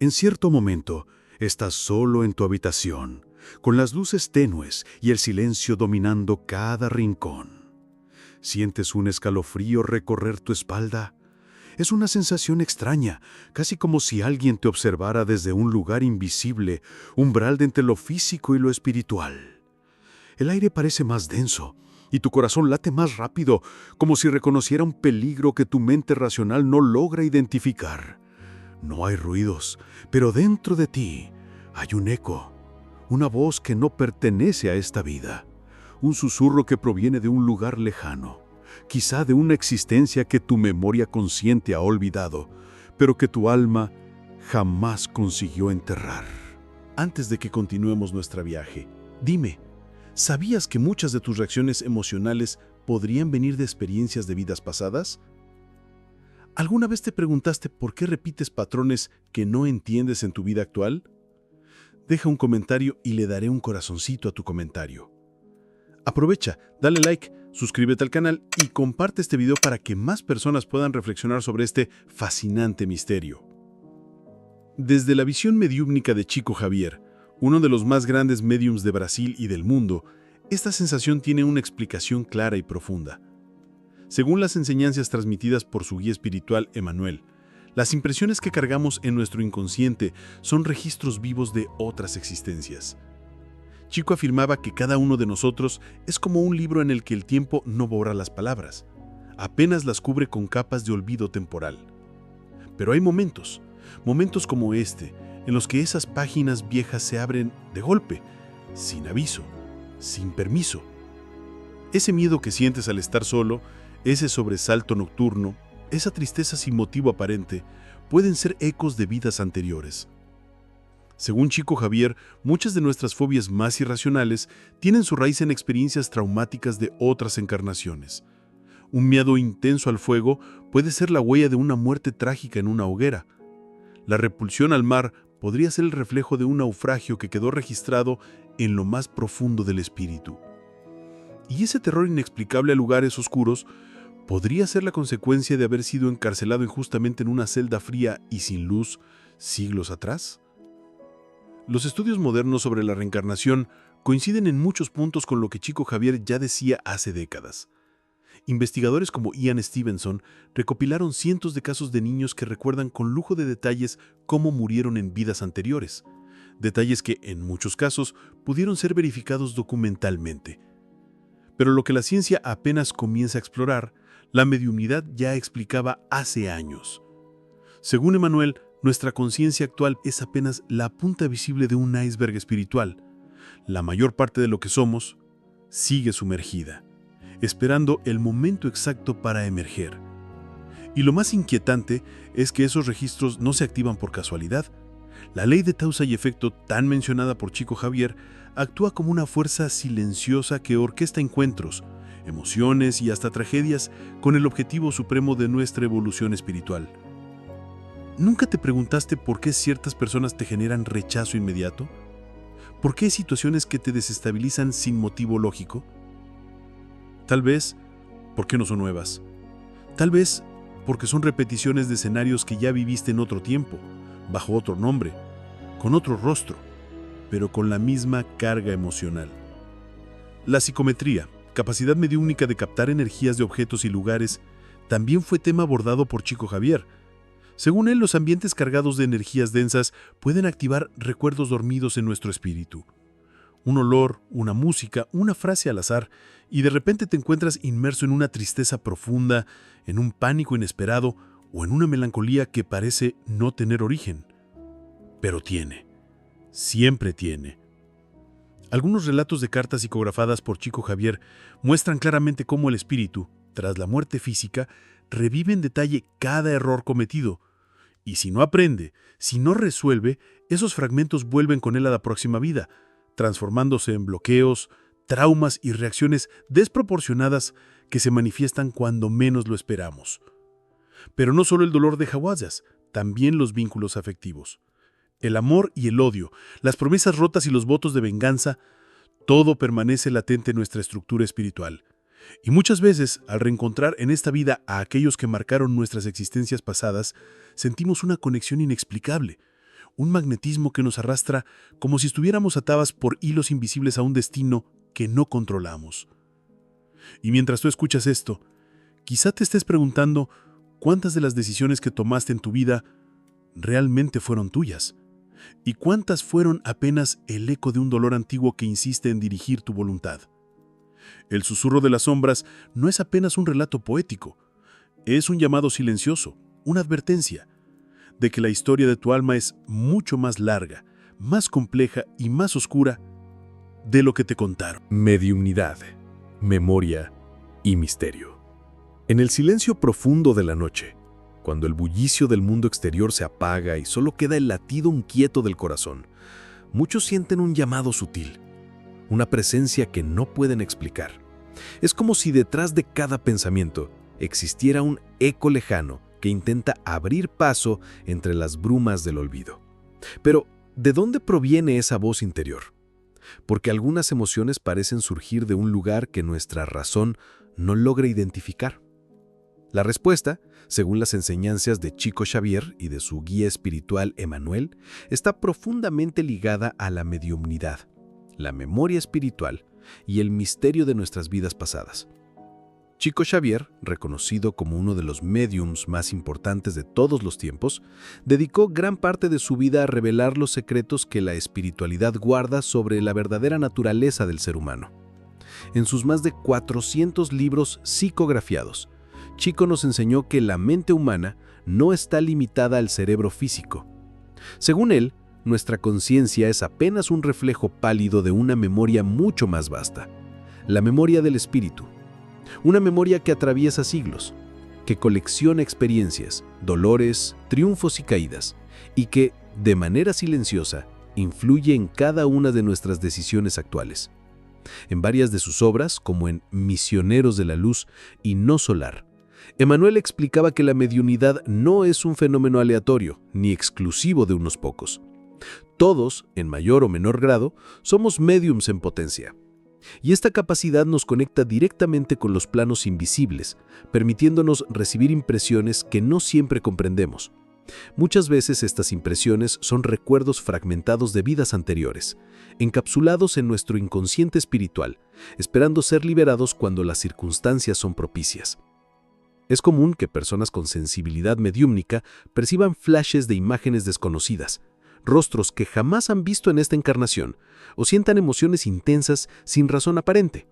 En cierto momento, estás solo en tu habitación, con las luces tenues y el silencio dominando cada rincón. Sientes un escalofrío recorrer tu espalda. Es una sensación extraña, casi como si alguien te observara desde un lugar invisible, umbral de entre lo físico y lo espiritual. El aire parece más denso y tu corazón late más rápido, como si reconociera un peligro que tu mente racional no logra identificar. No hay ruidos, pero dentro de ti hay un eco, una voz que no pertenece a esta vida, un susurro que proviene de un lugar lejano, quizá de una existencia que tu memoria consciente ha olvidado, pero que tu alma jamás consiguió enterrar. Antes de que continuemos nuestro viaje, dime, ¿sabías que muchas de tus reacciones emocionales podrían venir de experiencias de vidas pasadas? ¿Alguna vez te preguntaste por qué repites patrones que no entiendes en tu vida actual? Deja un comentario y le daré un corazoncito a tu comentario. Aprovecha, dale like, suscríbete al canal y comparte este video para que más personas puedan reflexionar sobre este fascinante misterio. Desde la visión mediúmnica de Chico Xavier, uno de los más grandes médiums de Brasil y del mundo, esta sensación tiene una explicación clara y profunda. Según las enseñanzas transmitidas por su guía espiritual Emmanuel, las impresiones que cargamos en nuestro inconsciente son registros vivos de otras existencias. Chico afirmaba que cada uno de nosotros es como un libro en el que el tiempo no borra las palabras, apenas las cubre con capas de olvido temporal. Pero hay momentos como este, en los que esas páginas viejas se abren de golpe, sin aviso, sin permiso. Ese miedo que sientes al estar solo, ese sobresalto nocturno, esa tristeza sin motivo aparente, pueden ser ecos de vidas anteriores. Según Chico Xavier, muchas de nuestras fobias más irracionales tienen su raíz en experiencias traumáticas de otras encarnaciones. Un miedo intenso al fuego puede ser la huella de una muerte trágica en una hoguera. La repulsión al mar podría ser el reflejo de un naufragio que quedó registrado en lo más profundo del espíritu. Y ese terror inexplicable a lugares oscuros podría ser la consecuencia de haber sido encarcelado injustamente en una celda fría y sin luz siglos atrás. Los estudios modernos sobre la reencarnación coinciden en muchos puntos con lo que Chico Xavier ya decía hace décadas. Investigadores como Ian Stevenson recopilaron cientos de casos de niños que recuerdan con lujo de detalles cómo murieron en vidas anteriores, detalles que, en muchos casos, pudieron ser verificados documentalmente. Pero lo que la ciencia apenas comienza a explorar, la mediumnidad ya explicaba hace años. Según Emmanuel, nuestra conciencia actual es apenas la punta visible de un iceberg espiritual. La mayor parte de lo que somos sigue sumergida, esperando el momento exacto para emerger. Y lo más inquietante es que esos registros no se activan por casualidad. La ley de causa y efecto, tan mencionada por Chico Xavier, actúa como una fuerza silenciosa que orquesta encuentros, emociones y hasta tragedias con el objetivo supremo de nuestra evolución espiritual. ¿Nunca te preguntaste por qué ciertas personas te generan rechazo inmediato? ¿Por qué hay situaciones que te desestabilizan sin motivo lógico? Tal vez porque no son nuevas. Tal vez porque son repeticiones de escenarios que ya viviste en otro tiempo, bajo otro nombre, con otro rostro, pero con la misma carga emocional. La psicometría, capacidad mediúmnica de captar energías de objetos y lugares, también fue tema abordado por Chico Xavier. Según él, los ambientes cargados de energías densas pueden activar recuerdos dormidos en nuestro espíritu. Un olor, una música, una frase al azar, y de repente te encuentras inmerso en una tristeza profunda, en un pánico inesperado o en una melancolía que parece no tener origen. Pero tiene. Siempre tiene. Algunos relatos de cartas psicografadas por Chico Xavier muestran claramente cómo el espíritu, tras la muerte física, revive en detalle cada error cometido. Y si no aprende, si no resuelve, esos fragmentos vuelven con él a la próxima vida, transformándose en bloqueos, traumas y reacciones desproporcionadas que se manifiestan cuando menos lo esperamos. Pero no solo el dolor deja huellas, también los vínculos afectivos. El amor y el odio, las promesas rotas y los votos de venganza, todo permanece latente en nuestra estructura espiritual. Y muchas veces, al reencontrar en esta vida a aquellos que marcaron nuestras existencias pasadas, sentimos una conexión inexplicable, un magnetismo que nos arrastra como si estuviéramos atadas por hilos invisibles a un destino que no controlamos. Y mientras tú escuchas esto, quizá te estés preguntando cuántas de las decisiones que tomaste en tu vida realmente fueron tuyas y cuántas fueron apenas el eco de un dolor antiguo que insiste en dirigir tu voluntad. El susurro de las sombras no es apenas un relato poético, es un llamado silencioso, una advertencia de que la historia de tu alma es mucho más larga, más compleja y más oscura de lo que te contaron. Mediumnidad, memoria y misterio. En el silencio profundo de la noche, cuando el bullicio del mundo exterior se apaga y solo queda el latido inquieto del corazón, muchos sienten un llamado sutil, una presencia que no pueden explicar. Es como si detrás de cada pensamiento existiera un eco lejano que intenta abrir paso entre las brumas del olvido. Pero, ¿de dónde proviene esa voz interior? Porque algunas emociones parecen surgir de un lugar que nuestra razón no logra identificar. La respuesta, según las enseñanzas de Chico Xavier y de su guía espiritual Emmanuel, está profundamente ligada a la mediumnidad, la memoria espiritual y el misterio de nuestras vidas pasadas. Chico Xavier, reconocido como uno de los médiums más importantes de todos los tiempos, dedicó gran parte de su vida a revelar los secretos que la espiritualidad guarda sobre la verdadera naturaleza del ser humano. En sus más de 400 libros psicografiados, Chico nos enseñó que la mente humana no está limitada al cerebro físico. Según él, nuestra conciencia es apenas un reflejo pálido de una memoria mucho más vasta, la memoria del espíritu. Una memoria que atraviesa siglos, que colecciona experiencias, dolores, triunfos y caídas, y que, de manera silenciosa, influye en cada una de nuestras decisiones actuales. En varias de sus obras, como en Misioneros de la Luz y No Solar, Emmanuel explicaba que la mediunidad no es un fenómeno aleatorio ni exclusivo de unos pocos. Todos, en mayor o menor grado, somos médiums en potencia. Y esta capacidad nos conecta directamente con los planos invisibles, permitiéndonos recibir impresiones que no siempre comprendemos. Muchas veces estas impresiones son recuerdos fragmentados de vidas anteriores, encapsulados en nuestro inconsciente espiritual, esperando ser liberados cuando las circunstancias son propicias. Es común que personas con sensibilidad mediúmnica perciban flashes de imágenes desconocidas, rostros que jamás han visto en esta encarnación, o sientan emociones intensas sin razón aparente.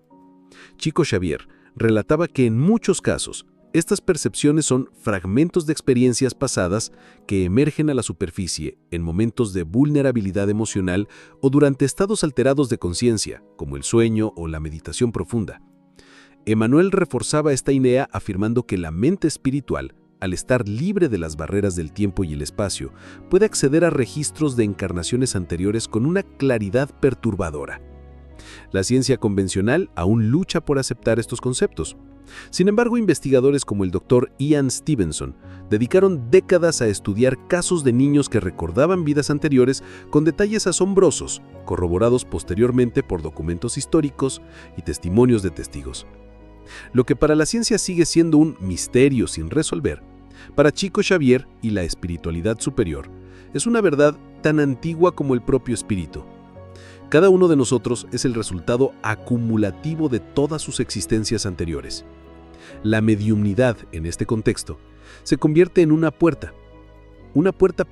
Chico Xavier relataba que en muchos casos, estas percepciones son fragmentos de experiencias pasadas que emergen a la superficie en momentos de vulnerabilidad emocional o durante estados alterados de conciencia, como el sueño o la meditación profunda. Emmanuel reforzaba esta idea afirmando que la mente espiritual, al estar libre de las barreras del tiempo y el espacio, puede acceder a registros de encarnaciones anteriores con una claridad perturbadora. La ciencia convencional aún lucha por aceptar estos conceptos. Sin embargo, investigadores como el Dr. Ian Stevenson dedicaron décadas a estudiar casos de niños que recordaban vidas anteriores con detalles asombrosos, corroborados posteriormente por documentos históricos y testimonios de testigos. Lo que para la ciencia sigue siendo un misterio sin resolver, para Chico Xavier y la espiritualidad superior, es una verdad tan antigua como el propio espíritu. Cada uno de nosotros es el resultado acumulativo de todas sus existencias anteriores. La mediumnidad, en este contexto, se convierte en una puerta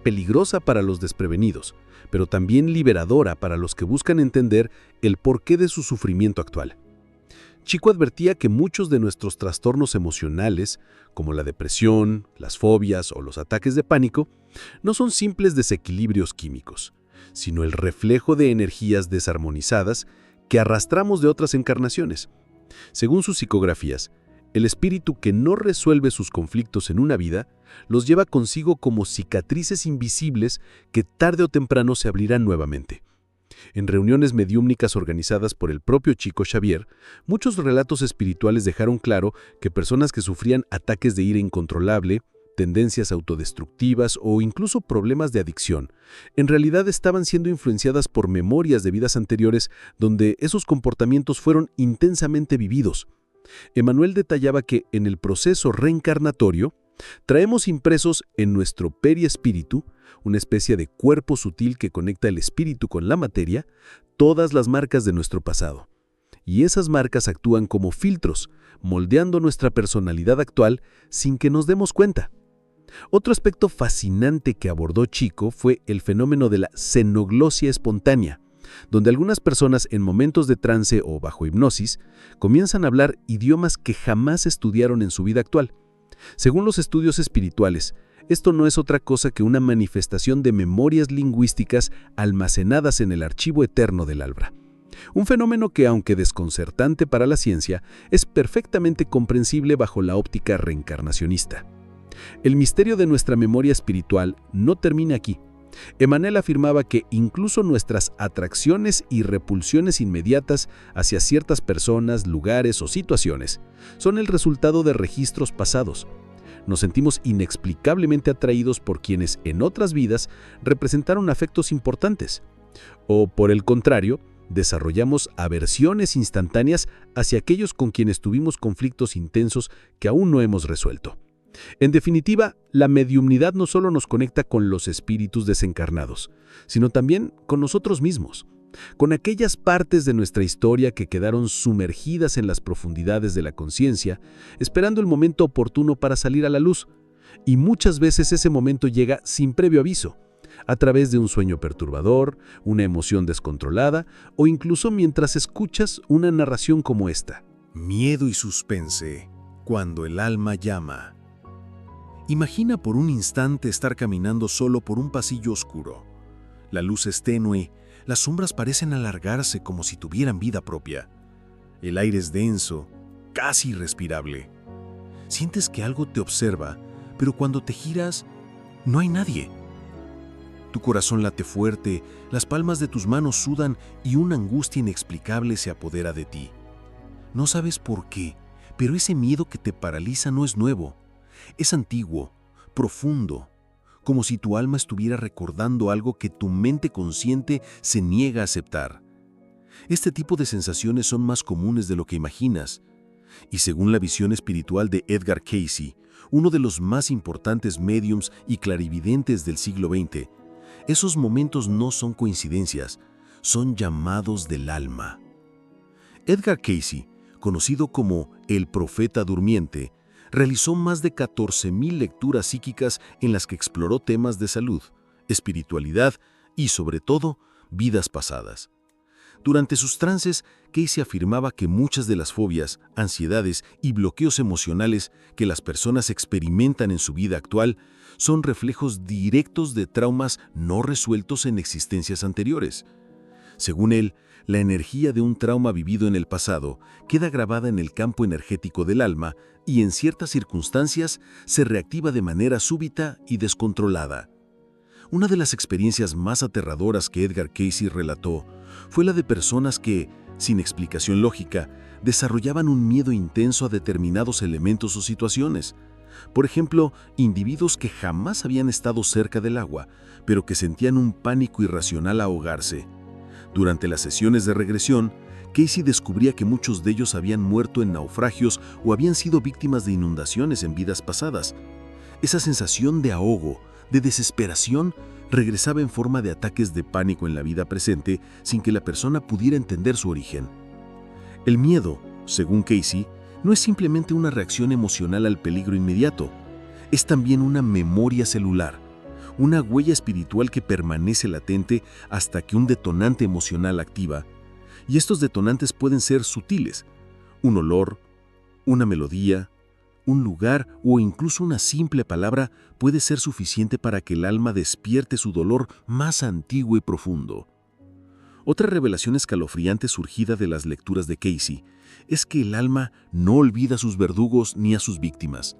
peligrosa para los desprevenidos, pero también liberadora para los que buscan entender el porqué de su sufrimiento actual. Chico advertía que muchos de nuestros trastornos emocionales, como la depresión, las fobias o los ataques de pánico, no son simples desequilibrios químicos, sino el reflejo de energías desarmonizadas que arrastramos de otras encarnaciones. Según sus psicografías, el espíritu que no resuelve sus conflictos en una vida los lleva consigo como cicatrices invisibles que tarde o temprano se abrirán nuevamente. En reuniones mediúmnicas organizadas por el propio Chico Xavier, muchos relatos espirituales dejaron claro que personas que sufrían ataques de ira incontrolable, tendencias autodestructivas o incluso problemas de adicción, en realidad estaban siendo influenciadas por memorias de vidas anteriores donde esos comportamientos fueron intensamente vividos. Emmanuel detallaba que en el proceso reencarnatorio, Traemos impresos en nuestro periespíritu, una especie de cuerpo sutil que conecta el espíritu con la materia, todas las marcas de nuestro pasado. Y esas marcas actúan como filtros, moldeando nuestra personalidad actual sin que nos demos cuenta. Otro aspecto fascinante que abordó Chico fue el fenómeno de la xenoglosia espontánea, donde algunas personas en momentos de trance o bajo hipnosis comienzan a hablar idiomas que jamás estudiaron en su vida actual. Según los estudios espirituales, esto no es otra cosa que una manifestación de memorias lingüísticas almacenadas en el archivo eterno del alma. Un fenómeno que, aunque desconcertante para la ciencia, es perfectamente comprensible bajo la óptica reencarnacionista. El misterio de nuestra memoria espiritual no termina aquí. Emmanuel afirmaba que incluso nuestras atracciones y repulsiones inmediatas hacia ciertas personas, lugares o situaciones son el resultado de registros pasados. Nos sentimos inexplicablemente atraídos por quienes en otras vidas representaron afectos importantes. O, por el contrario, desarrollamos aversiones instantáneas hacia aquellos con quienes tuvimos conflictos intensos que aún no hemos resuelto. En definitiva, la mediumnidad no solo nos conecta con los espíritus desencarnados, sino también con nosotros mismos, con aquellas partes de nuestra historia que quedaron sumergidas en las profundidades de la conciencia, esperando el momento oportuno para salir a la luz. Y muchas veces ese momento llega sin previo aviso, a través de un sueño perturbador, una emoción descontrolada o incluso mientras escuchas una narración como esta. Miedo y suspense, cuando el alma llama. Imagina por un instante estar caminando solo por un pasillo oscuro. La luz es tenue, las sombras parecen alargarse como si tuvieran vida propia. El aire es denso, casi irrespirable. Sientes que algo te observa, pero cuando te giras, no hay nadie. Tu corazón late fuerte, las palmas de tus manos sudan y una angustia inexplicable se apodera de ti. No sabes por qué, pero ese miedo que te paraliza no es nuevo. Es antiguo, profundo, como si tu alma estuviera recordando algo que tu mente consciente se niega a aceptar. Este tipo de sensaciones son más comunes de lo que imaginas, y según la visión espiritual de Edgar Cayce, uno de los más importantes médiums y clarividentes del siglo XX, esos momentos no son coincidencias, son llamados del alma. Edgar Cayce, conocido como el profeta durmiente, realizó más de 14,000 lecturas psíquicas en las que exploró temas de salud, espiritualidad y, sobre todo, vidas pasadas. Durante sus trances, Cayce afirmaba que muchas de las fobias, ansiedades y bloqueos emocionales que las personas experimentan en su vida actual son reflejos directos de traumas no resueltos en existencias anteriores. Según él, la energía de un trauma vivido en el pasado queda grabada en el campo energético del alma y en ciertas circunstancias se reactiva de manera súbita y descontrolada. Una de las experiencias más aterradoras que Edgar Cayce relató fue la de personas que, sin explicación lógica, desarrollaban un miedo intenso a determinados elementos o situaciones. Por ejemplo, individuos que jamás habían estado cerca del agua, pero que sentían un pánico irracional a ahogarse. Durante las sesiones de regresión, Cayce descubría que muchos de ellos habían muerto en naufragios o habían sido víctimas de inundaciones en vidas pasadas. Esa sensación de ahogo, de desesperación, regresaba en forma de ataques de pánico en la vida presente sin que la persona pudiera entender su origen. El miedo, según Cayce, no es simplemente una reacción emocional al peligro inmediato, es también una memoria celular, una huella espiritual que permanece latente hasta que un detonante emocional activa, y estos detonantes pueden ser sutiles: un olor, una melodía, un lugar o incluso una simple palabra puede ser suficiente para que el alma despierte su dolor más antiguo y profundo. Otra revelación escalofriante surgida de las lecturas de Cayce es que el alma no olvida a sus verdugos ni a sus víctimas.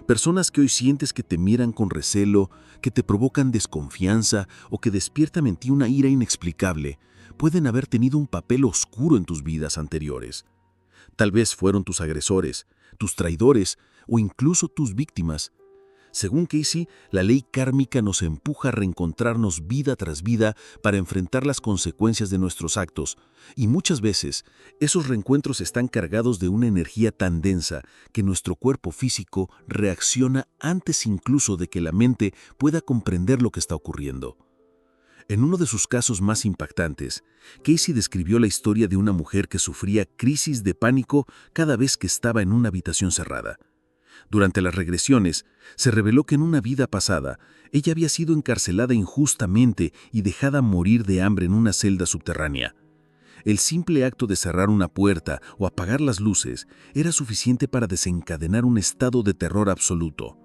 Personas que hoy sientes que te miran con recelo, que te provocan desconfianza o que despiertan en ti una ira inexplicable, pueden haber tenido un papel oscuro en tus vidas anteriores. Tal vez fueron tus agresores, tus traidores o incluso tus víctimas. Según Casey, la ley kármica nos empuja a reencontrarnos vida tras vida para enfrentar las consecuencias de nuestros actos, y muchas veces esos reencuentros están cargados de una energía tan densa que nuestro cuerpo físico reacciona antes incluso de que la mente pueda comprender lo que está ocurriendo. En uno de sus casos más impactantes, Casey describió la historia de una mujer que sufría crisis de pánico cada vez que estaba en una habitación cerrada. Durante las regresiones, se reveló que en una vida pasada, ella había sido encarcelada injustamente y dejada morir de hambre en una celda subterránea. El simple acto de cerrar una puerta o apagar las luces era suficiente para desencadenar un estado de terror absoluto.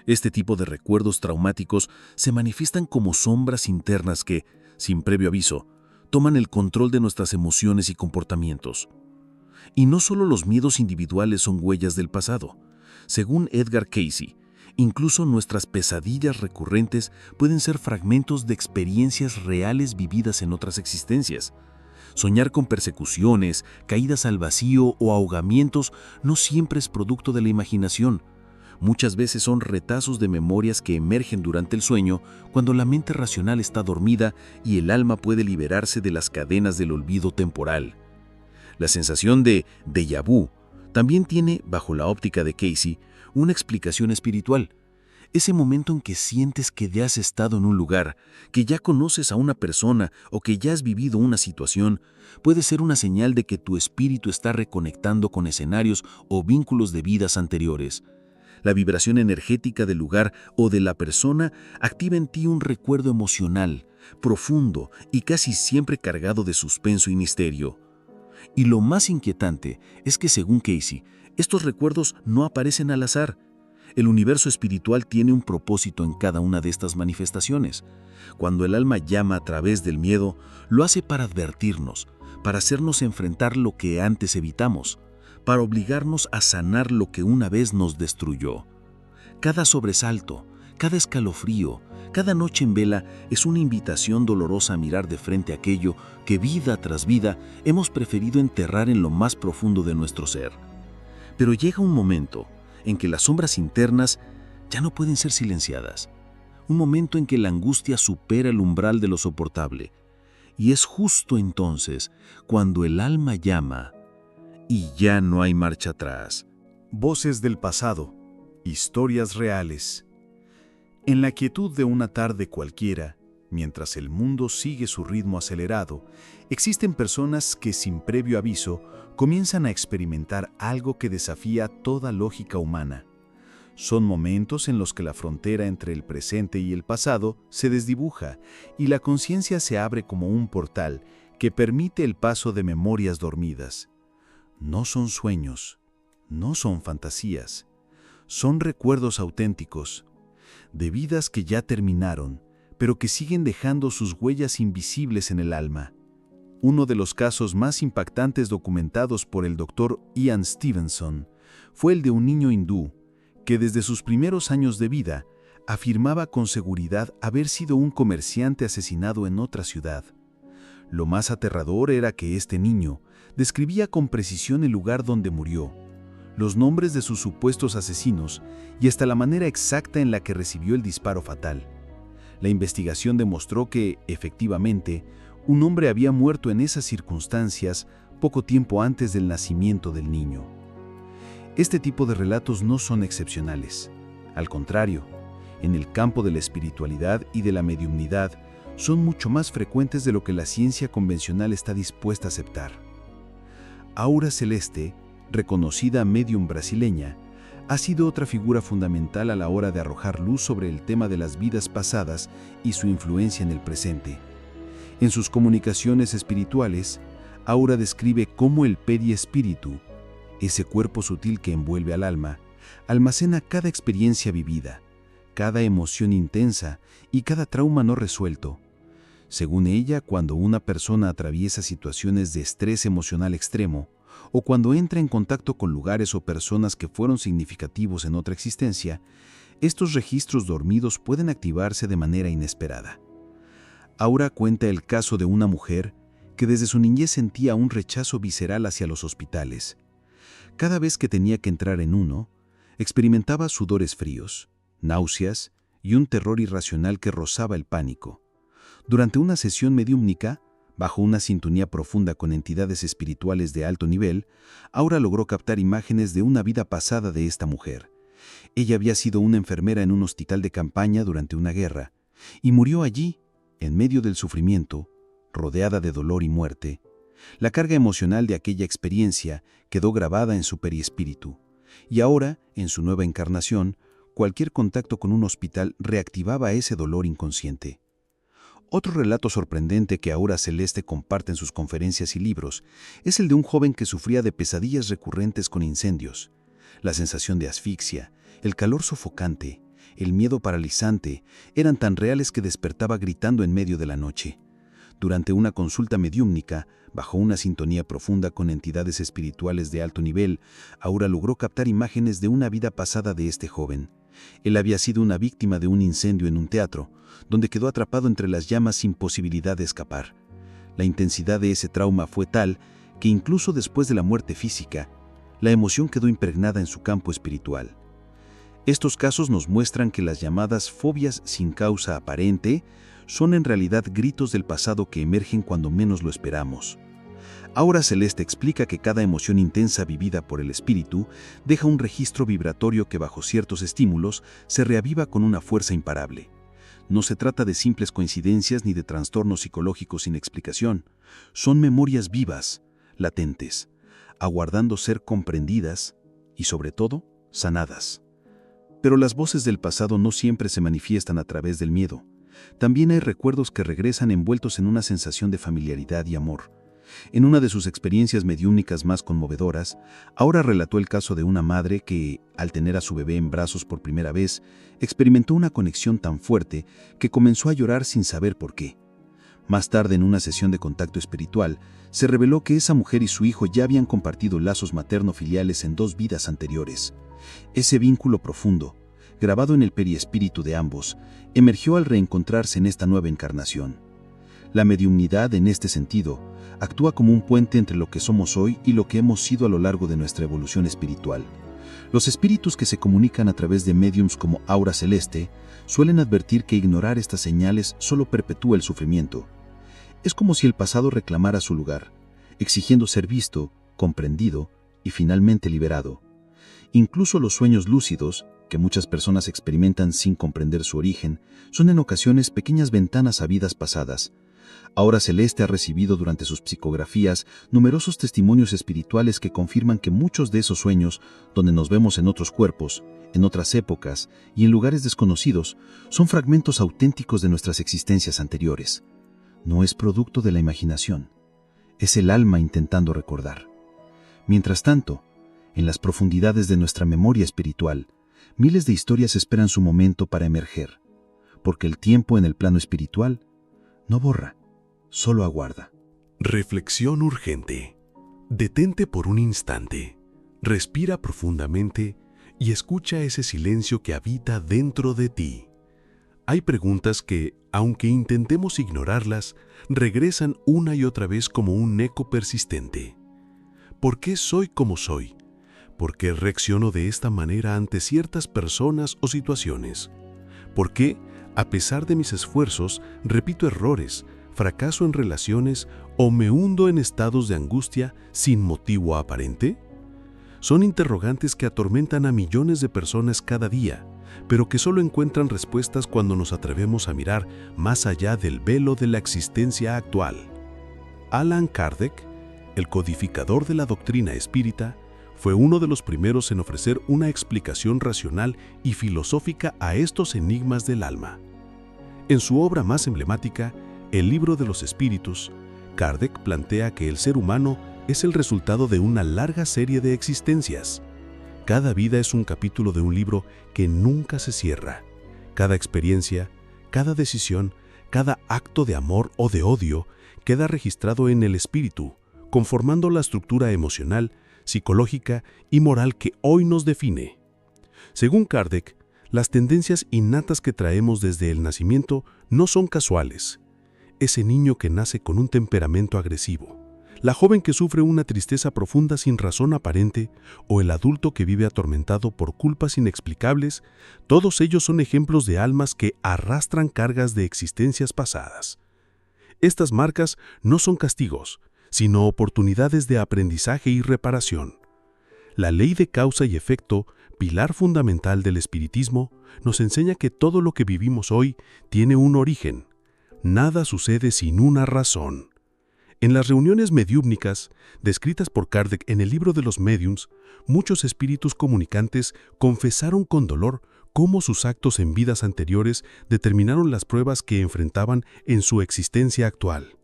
Este tipo de recuerdos traumáticos se manifiestan como sombras internas que, sin previo aviso, toman el control de nuestras emociones y comportamientos. Y no solo los miedos individuales son huellas del pasado. Según Edgar Casey, incluso nuestras pesadillas recurrentes pueden ser fragmentos de experiencias reales vividas en otras existencias. Soñar con persecuciones, caídas al vacío o ahogamientos no siempre es producto de la imaginación. Muchas veces son retazos de memorias que emergen durante el sueño cuando la mente racional está dormida y el alma puede liberarse de las cadenas del olvido temporal. La sensación de déjà vu también tiene, bajo la óptica de Casey, una explicación espiritual. Ese momento en que sientes que ya has estado en un lugar, que ya conoces a una persona o que ya has vivido una situación, puede ser una señal de que tu espíritu está reconectando con escenarios o vínculos de vidas anteriores. La vibración energética del lugar o de la persona activa en ti un recuerdo emocional, profundo y casi siempre cargado de suspenso y misterio. Y lo más inquietante es que, según Casey, estos recuerdos no aparecen al azar. El universo espiritual tiene un propósito en cada una de estas manifestaciones. Cuando el alma llama a través del miedo, lo hace para advertirnos, para hacernos enfrentar lo que antes evitamos, para obligarnos a sanar lo que una vez nos destruyó. Cada sobresalto, cada escalofrío, cada noche en vela es una invitación dolorosa a mirar de frente aquello que vida tras vida hemos preferido enterrar en lo más profundo de nuestro ser. Pero llega un momento en que las sombras internas ya no pueden ser silenciadas. Un momento en que la angustia supera el umbral de lo soportable. Y es justo entonces cuando el alma llama y ya no hay marcha atrás. Voces del pasado, historias reales. En la quietud de una tarde cualquiera, mientras el mundo sigue su ritmo acelerado, existen personas que sin previo aviso comienzan a experimentar algo que desafía toda lógica humana. Son momentos en los que la frontera entre el presente y el pasado se desdibuja y la conciencia se abre como un portal que permite el paso de memorias dormidas. No son sueños, no son fantasías, son recuerdos auténticos, de vidas que ya terminaron, pero que siguen dejando sus huellas invisibles en el alma. Uno de los casos más impactantes documentados por el Dr. Ian Stevenson fue el de un niño hindú que desde sus primeros años de vida afirmaba con seguridad haber sido un comerciante asesinado en otra ciudad. Lo más aterrador era que este niño describía con precisión el lugar donde murió, los nombres de sus supuestos asesinos y hasta la manera exacta en la que recibió el disparo fatal. La investigación demostró que, efectivamente, un hombre había muerto en esas circunstancias poco tiempo antes del nacimiento del niño. Este tipo de relatos no son excepcionales. Al contrario, en el campo de la espiritualidad y de la mediumnidad, son mucho más frecuentes de lo que la ciencia convencional está dispuesta a aceptar. Aura Celeste, reconocida médium brasileña, ha sido otra figura fundamental a la hora de arrojar luz sobre el tema de las vidas pasadas y su influencia en el presente. En sus comunicaciones espirituales, Aura describe cómo el periespíritu, ese cuerpo sutil que envuelve al alma, almacena cada experiencia vivida, cada emoción intensa y cada trauma no resuelto. Según ella, cuando una persona atraviesa situaciones de estrés emocional extremo, o cuando entra en contacto con lugares o personas que fueron significativos en otra existencia, estos registros dormidos pueden activarse de manera inesperada. Aura cuenta el caso de una mujer que desde su niñez sentía un rechazo visceral hacia los hospitales. Cada vez que tenía que entrar en uno, experimentaba sudores fríos, náuseas y un terror irracional que rozaba el pánico. Durante una sesión mediúmnica, bajo una sintonía profunda con entidades espirituales de alto nivel, Aura logró captar imágenes de una vida pasada de esta mujer. Ella había sido una enfermera en un hospital de campaña durante una guerra, y murió allí, en medio del sufrimiento, rodeada de dolor y muerte. La carga emocional de aquella experiencia quedó grabada en su periespíritu, y ahora, en su nueva encarnación, cualquier contacto con un hospital reactivaba ese dolor inconsciente. Otro relato sorprendente que Aura Celeste comparte en sus conferencias y libros es el de un joven que sufría de pesadillas recurrentes con incendios. La sensación de asfixia, el calor sofocante, el miedo paralizante eran tan reales que despertaba gritando en medio de la noche. Durante una consulta mediúmnica, bajo una sintonía profunda con entidades espirituales de alto nivel, Aura logró captar imágenes de una vida pasada de este joven. Él había sido una víctima de un incendio en un teatro, donde quedó atrapado entre las llamas sin posibilidad de escapar. La intensidad de ese trauma fue tal que incluso después de la muerte física, la emoción quedó impregnada en su campo espiritual. Estos casos nos muestran que las llamadas fobias sin causa aparente son en realidad gritos del pasado que emergen cuando menos lo esperamos. Aura Celeste explica que cada emoción intensa vivida por el espíritu deja un registro vibratorio que bajo ciertos estímulos se reaviva con una fuerza imparable. No se trata de simples coincidencias ni de trastornos psicológicos sin explicación. Son memorias vivas, latentes, aguardando ser comprendidas y, sobre todo, sanadas. Pero las voces del pasado no siempre se manifiestan a través del miedo. También hay recuerdos que regresan envueltos en una sensación de familiaridad y amor. En una de sus experiencias mediúmnicas más conmovedoras, Aura relató el caso de una madre que, al tener a su bebé en brazos por primera vez, experimentó una conexión tan fuerte que comenzó a llorar sin saber por qué. Más tarde, en una sesión de contacto espiritual, se reveló que esa mujer y su hijo ya habían compartido lazos materno-filiales en 2 vidas anteriores. Ese vínculo profundo, grabado en el periespíritu de ambos, emergió al reencontrarse en esta nueva encarnación. La mediumnidad, en este sentido, actúa como un puente entre lo que somos hoy y lo que hemos sido a lo largo de nuestra evolución espiritual. Los espíritus que se comunican a través de médiums como Aura Celeste suelen advertir que ignorar estas señales solo perpetúa el sufrimiento. Es como si el pasado reclamara su lugar, exigiendo ser visto, comprendido y finalmente liberado. Incluso los sueños lúcidos, que muchas personas experimentan sin comprender su origen, son en ocasiones pequeñas ventanas a vidas pasadas. Aura Celeste ha recibido durante sus psicografías numerosos testimonios espirituales que confirman que muchos de esos sueños, donde nos vemos en otros cuerpos, en otras épocas y en lugares desconocidos, son fragmentos auténticos de nuestras existencias anteriores. No es producto de la imaginación, es el alma intentando recordar. Mientras tanto, en las profundidades de nuestra memoria espiritual, miles de historias esperan su momento para emerger, porque el tiempo en el plano espiritual no borra, solo aguarda. Reflexión urgente. Detente por un instante, respira profundamente y escucha ese silencio que habita dentro de ti. Hay preguntas que, aunque intentemos ignorarlas, regresan una y otra vez como un eco persistente. ¿Por qué soy como soy? ¿Por qué reacciono de esta manera ante ciertas personas o situaciones? ¿Por qué, a pesar de mis esfuerzos, repito errores, fracaso en relaciones o me hundo en estados de angustia sin motivo aparente? Son interrogantes que atormentan a millones de personas cada día, pero que solo encuentran respuestas cuando nos atrevemos a mirar más allá del velo de la existencia actual. Allan Kardec, el codificador de la doctrina espírita, fue uno de los primeros en ofrecer una explicación racional y filosófica a estos enigmas del alma. En su obra más emblemática, El Libro de los Espíritus, Kardec plantea que el ser humano es el resultado de una larga serie de existencias. Cada vida es un capítulo de un libro que nunca se cierra. Cada experiencia, cada decisión, cada acto de amor o de odio queda registrado en el espíritu, conformando la estructura emocional, psicológica y moral que hoy nos define. Según Kardec, las tendencias innatas que traemos desde el nacimiento no son casuales. Ese niño que nace con un temperamento agresivo, la joven que sufre una tristeza profunda sin razón aparente, o el adulto que vive atormentado por culpas inexplicables, todos ellos son ejemplos de almas que arrastran cargas de existencias pasadas. Estas marcas no son castigos, sino oportunidades de aprendizaje y reparación. La ley de causa y efecto, pilar fundamental del espiritismo, nos enseña que todo lo que vivimos hoy tiene un origen. Nada sucede sin una razón. En las reuniones mediúmnicas, descritas por Kardec en el libro de los médiums, muchos espíritus comunicantes confesaron con dolor cómo sus actos en vidas anteriores determinaron las pruebas que enfrentaban en su existencia actual.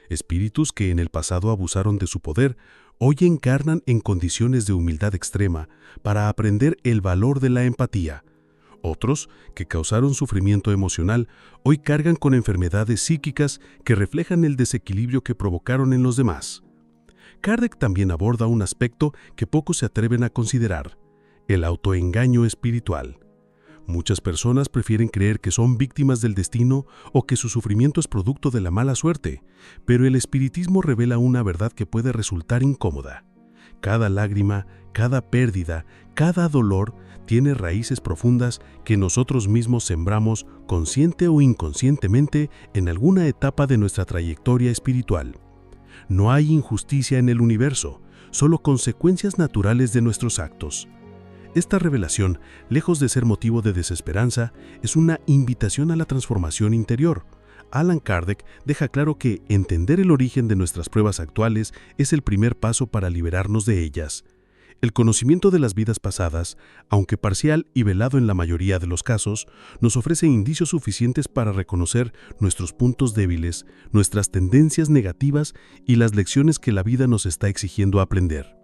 Espíritus que en el pasado abusaron de su poder, hoy encarnan en condiciones de humildad extrema para aprender el valor de la empatía. Otros, que causaron sufrimiento emocional, hoy cargan con enfermedades psíquicas que reflejan el desequilibrio que provocaron en los demás. Kardec también aborda un aspecto que pocos se atreven a considerar: el autoengaño espiritual. Muchas personas prefieren creer que son víctimas del destino o que su sufrimiento es producto de la mala suerte, pero el espiritismo revela una verdad que puede resultar incómoda. Cada lágrima, cada pérdida, cada dolor tiene raíces profundas que nosotros mismos sembramos consciente o inconscientemente en alguna etapa de nuestra trayectoria espiritual. No hay injusticia en el universo, solo consecuencias naturales de nuestros actos. Esta revelación, lejos de ser motivo de desesperanza, es una invitación a la transformación interior. Allan Kardec deja claro que entender el origen de nuestras pruebas actuales es el primer paso para liberarnos de ellas. El conocimiento de las vidas pasadas, aunque parcial y velado en la mayoría de los casos, nos ofrece indicios suficientes para reconocer nuestros puntos débiles, nuestras tendencias negativas y las lecciones que la vida nos está exigiendo aprender.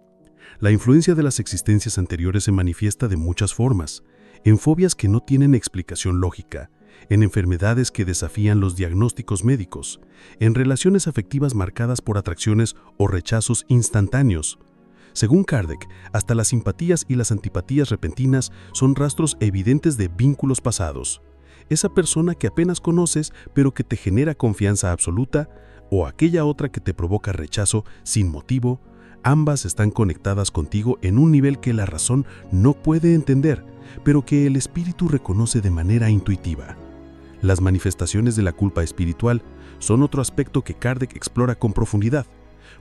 La influencia de las existencias anteriores se manifiesta de muchas formas: en fobias que no tienen explicación lógica, en enfermedades que desafían los diagnósticos médicos, en relaciones afectivas marcadas por atracciones o rechazos instantáneos. Según Kardec, hasta las simpatías y las antipatías repentinas son rastros evidentes de vínculos pasados. Esa persona que apenas conoces pero que te genera confianza absoluta, o aquella otra que te provoca rechazo sin motivo, ambas están conectadas contigo en un nivel que la razón no puede entender, pero que el espíritu reconoce de manera intuitiva. Las manifestaciones de la culpa espiritual son otro aspecto que Kardec explora con profundidad.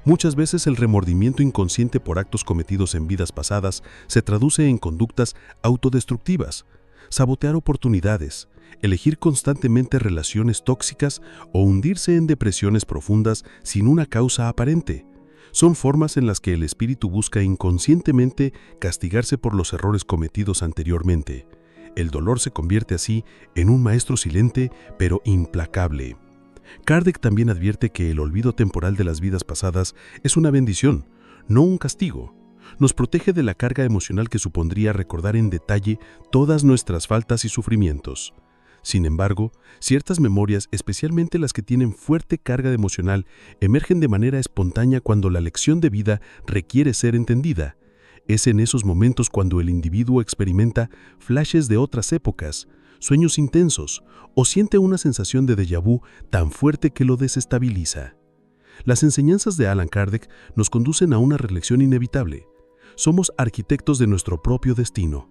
Muchas veces el remordimiento inconsciente por actos cometidos en vidas pasadas se traduce en conductas autodestructivas: sabotear oportunidades, elegir constantemente relaciones tóxicas o hundirse en depresiones profundas sin una causa aparente. Son formas en las que el espíritu busca inconscientemente castigarse por los errores cometidos anteriormente. El dolor se convierte así en un maestro silente pero implacable. Kardec también advierte que el olvido temporal de las vidas pasadas es una bendición, no un castigo. Nos protege de la carga emocional que supondría recordar en detalle todas nuestras faltas y sufrimientos. Sin embargo, ciertas memorias, especialmente las que tienen fuerte carga emocional, emergen de manera espontánea cuando la lección de vida requiere ser entendida. Es en esos momentos cuando el individuo experimenta flashes de otras épocas, sueños intensos, o siente una sensación de déjà vu tan fuerte que lo desestabiliza. Las enseñanzas de Allan Kardec nos conducen a una reflexión inevitable. Somos arquitectos de nuestro propio destino.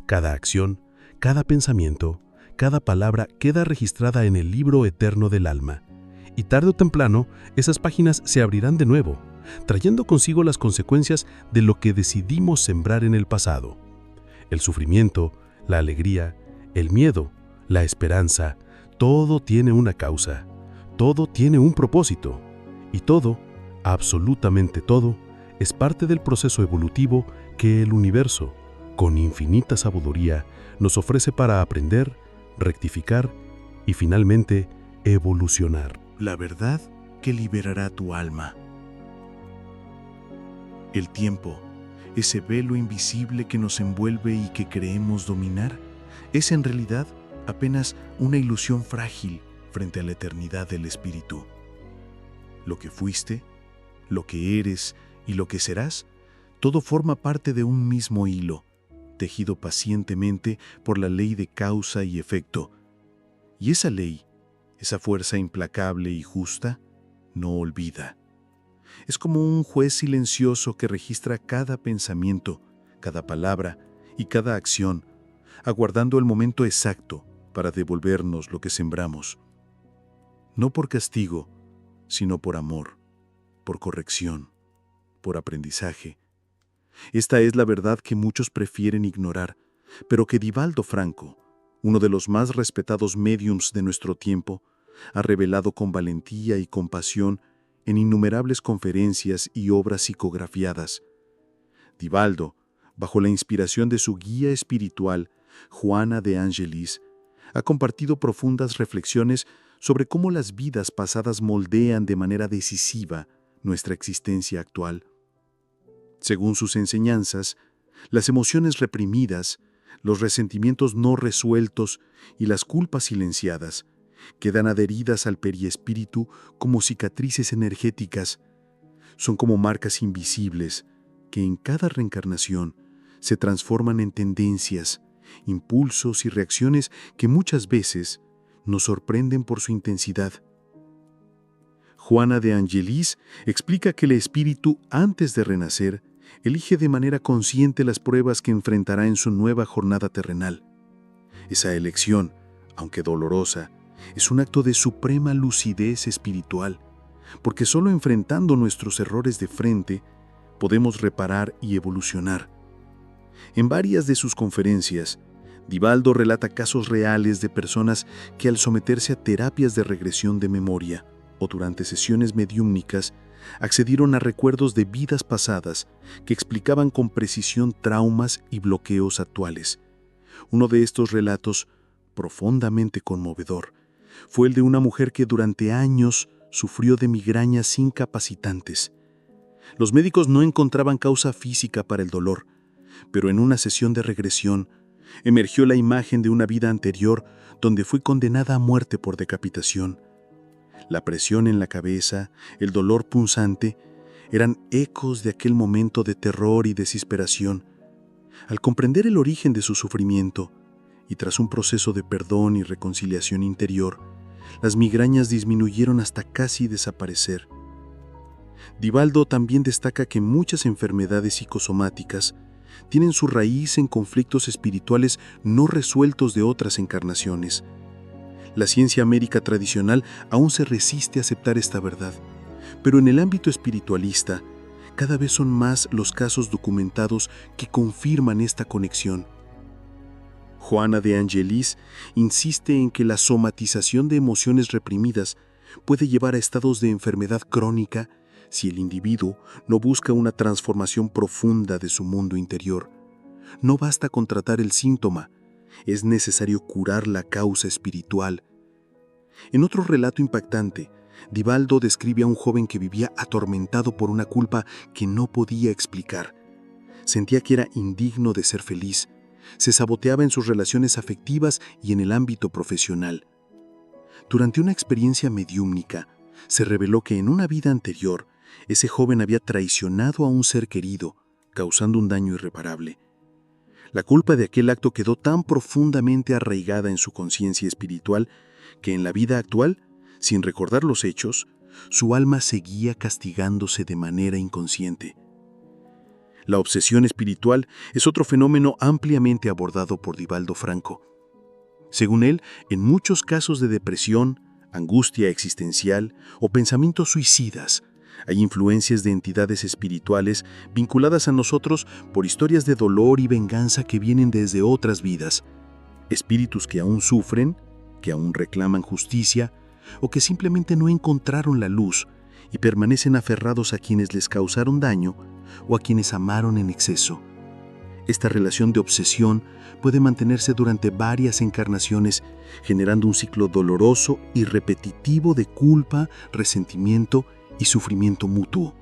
Cada acción, cada pensamiento, cada palabra queda registrada en el libro eterno del alma. Y tarde o temprano, esas páginas se abrirán de nuevo, trayendo consigo las consecuencias de lo que decidimos sembrar en el pasado. El sufrimiento, la alegría, el miedo, la esperanza, todo tiene una causa, todo tiene un propósito, y todo, absolutamente todo, es parte del proceso evolutivo que el universo, con infinita sabiduría, nos ofrece para aprender, rectificar y finalmente evolucionar. La verdad que liberará tu alma. El tiempo, ese velo invisible que nos envuelve y que creemos dominar, es en realidad apenas una ilusión frágil frente a la eternidad del espíritu. Lo que fuiste, lo que eres y lo que serás, todo forma parte de un mismo hilo, tejido pacientemente por la ley de causa y efecto. Y esa ley, esa fuerza implacable y justa, no olvida. Es como un juez silencioso que registra cada pensamiento, cada palabra y cada acción, aguardando el momento exacto para devolvernos lo que sembramos. No por castigo, sino por amor, por corrección, por aprendizaje. Esta es la verdad que muchos prefieren ignorar, pero que Divaldo Franco, uno de los más respetados médiums de nuestro tiempo, ha revelado con valentía y compasión en innumerables conferencias y obras psicografiadas. Divaldo, bajo la inspiración de su guía espiritual, Juana de Angelis, ha compartido profundas reflexiones sobre cómo las vidas pasadas moldean de manera decisiva nuestra existencia actual. Según sus enseñanzas, las emociones reprimidas, los resentimientos no resueltos y las culpas silenciadas quedan adheridas al periespíritu como cicatrices energéticas. Son como marcas invisibles que en cada reencarnación se transforman en tendencias, impulsos y reacciones que muchas veces nos sorprenden por su intensidad. Juana de Angelis explica que el espíritu, antes de renacer, elige de manera consciente las pruebas que enfrentará en su nueva jornada terrenal. Esa elección, aunque dolorosa, es un acto de suprema lucidez espiritual, porque solo enfrentando nuestros errores de frente podemos reparar y evolucionar. En varias de sus conferencias, Divaldo relata casos reales de personas que al someterse a terapias de regresión de memoria o durante sesiones mediúmnicas accedieron a recuerdos de vidas pasadas que explicaban con precisión traumas y bloqueos actuales. Uno de estos relatos, profundamente conmovedor, fue el de una mujer que durante años sufrió de migrañas incapacitantes. Los médicos no encontraban causa física para el dolor, pero en una sesión de regresión emergió la imagen de una vida anterior donde fue condenada a muerte por decapitación. La presión en la cabeza, el dolor punzante, eran ecos de aquel momento de terror y desesperación. Al comprender el origen de su sufrimiento, y tras un proceso de perdón y reconciliación interior, las migrañas disminuyeron hasta casi desaparecer. Divaldo también destaca que muchas enfermedades psicosomáticas tienen su raíz en conflictos espirituales no resueltos de otras encarnaciones. La ciencia médica tradicional aún se resiste a aceptar esta verdad, pero en el ámbito espiritualista, cada vez son más los casos documentados que confirman esta conexión. Juana de Angelis insiste en que la somatización de emociones reprimidas puede llevar a estados de enfermedad crónica si el individuo no busca una transformación profunda de su mundo interior. No basta con tratar el síntoma, es necesario curar la causa espiritual. En otro relato impactante, Divaldo describe a un joven que vivía atormentado por una culpa que no podía explicar. Sentía que era indigno de ser feliz, se saboteaba en sus relaciones afectivas y en el ámbito profesional. Durante una experiencia mediúmnica, se reveló que en una vida anterior, ese joven había traicionado a un ser querido, causando un daño irreparable. La culpa de aquel acto quedó tan profundamente arraigada en su conciencia espiritual que en la vida actual, sin recordar los hechos, su alma seguía castigándose de manera inconsciente. La obsesión espiritual es otro fenómeno ampliamente abordado por Divaldo Franco. Según él, en muchos casos de depresión, angustia existencial o pensamientos suicidas, hay influencias de entidades espirituales vinculadas a nosotros por historias de dolor y venganza que vienen desde otras vidas, espíritus que aún sufren, que aún reclaman justicia o que simplemente no encontraron la luz y permanecen aferrados a quienes les causaron daño o a quienes amaron en exceso. Esta relación de obsesión puede mantenerse durante varias encarnaciones, generando un ciclo doloroso y repetitivo de culpa, resentimiento y sufrimiento mutuo.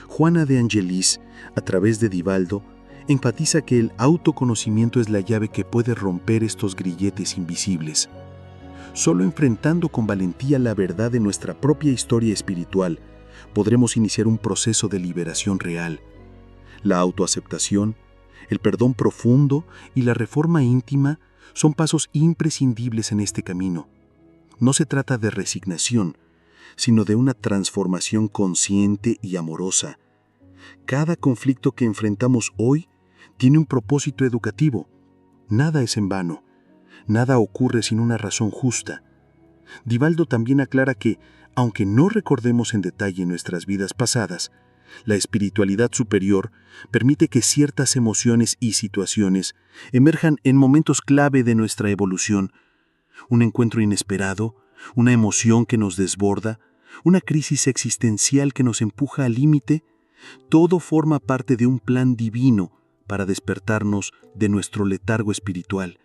Juana de Angelis, a través de Divaldo, enfatiza que el autoconocimiento es la llave que puede romper estos grilletes invisibles. Solo enfrentando con valentía la verdad de nuestra propia historia espiritual, podremos iniciar un proceso de liberación real. La autoaceptación, el perdón profundo y la reforma íntima son pasos imprescindibles en este camino. No se trata de resignación, sino de una transformación consciente y amorosa. Cada conflicto que enfrentamos hoy tiene un propósito educativo. Nada es en vano. Nada ocurre sin una razón justa. Divaldo también aclara que, aunque no recordemos en detalle nuestras vidas pasadas, la espiritualidad superior permite que ciertas emociones y situaciones emerjan en momentos clave de nuestra evolución. Un encuentro inesperado, una emoción que nos desborda, una crisis existencial que nos empuja al límite, todo forma parte de un plan divino para despertarnos de nuestro letargo espiritual.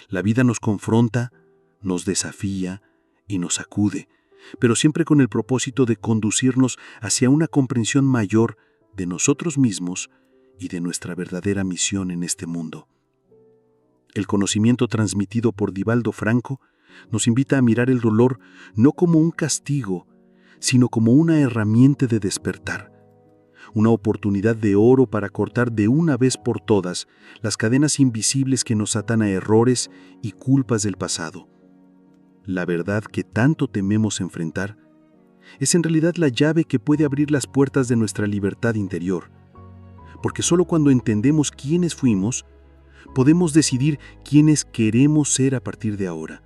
La vida nos confronta, nos desafía y nos sacude, pero siempre con el propósito de conducirnos hacia una comprensión mayor de nosotros mismos y de nuestra verdadera misión en este mundo. El conocimiento transmitido por Divaldo Franco nos invita a mirar el dolor no como un castigo, sino como una herramienta de despertar, una oportunidad de oro para cortar de una vez por todas las cadenas invisibles que nos atan a errores y culpas del pasado. La verdad que tanto tememos enfrentar es en realidad la llave que puede abrir las puertas de nuestra libertad interior, porque solo cuando entendemos quiénes fuimos, podemos decidir quiénes queremos ser a partir de ahora.